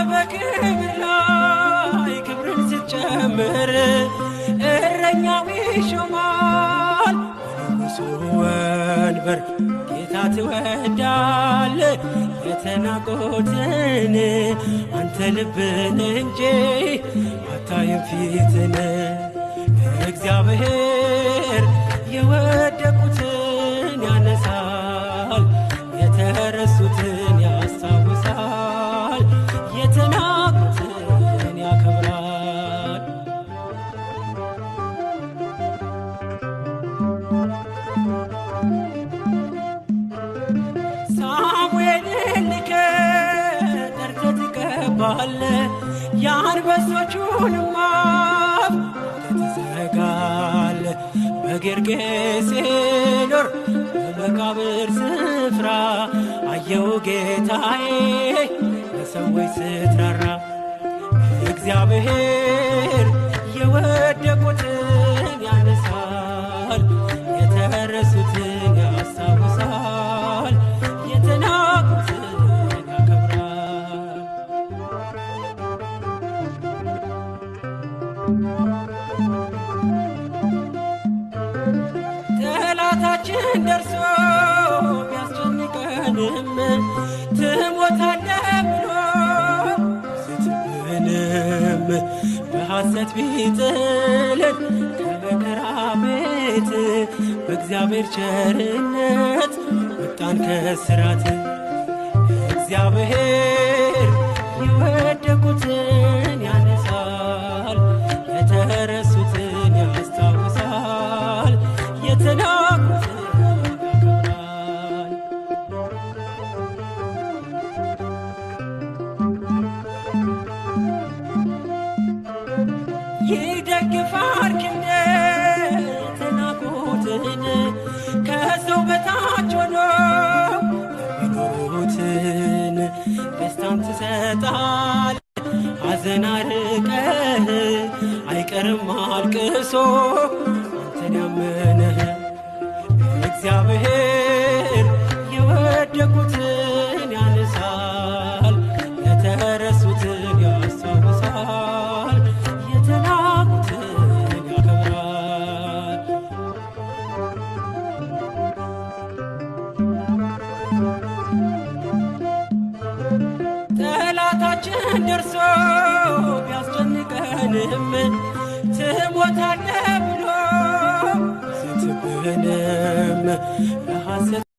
በክብር ላይ ክብርን ስትጨምር እረኛው ይሾማል በንጉሡ ወንበር ጌታ ትወዳለ የተናቁትን አንተ ልብን እንጂ አታይም ፊትን እግዚአብሔር የወደቁትን ያነሳል የተረሱትን ያስታውሳል የተናቁትን ያከብራል። ሳሙኤልን ልከህ ጠርተህ ትቀባለህ የአንበሶቹንም አፍ ትዘጋለህ። በጌርጌሴኖን በመቃብር ስፍራ አየው ጌታዬ ለሰዎች ስትራራ እግዚአብሔር የወደቁትን ያነሳል የተረሱትን ያስታውሳል የተናቁትን ያከብራል። ጠላታችን ደርሶ ቢያስጨንቀንም ትሞታለህ ብሎ ስትብንም በሐሰት ቢጥልን ከመከራ ቤት በእግዚአብሔር ቸርነት ወጣን ከእስራት እግዚአብሔር የወደቁትን ያነሳል የተረሱትን ያስታውሳል የተናቁትን ያከብራል። ይደግፋል ክንደ የተናቁትን ከሰው በታች ሆኖ የሚኖሩትን ደስታን ትሰጣል ሐዘን አርቀህ አይቀርም አልቅሶ አንተን ያመነ እግዚአብሔር የወደቁትን ያነሳል የተረሱትን ያስታውሳል የተናቁትን ያከብራል። ጠላታችን ደርሶ ቢያስጨንቀንም ትሞታለህ ብሎ ስትብንም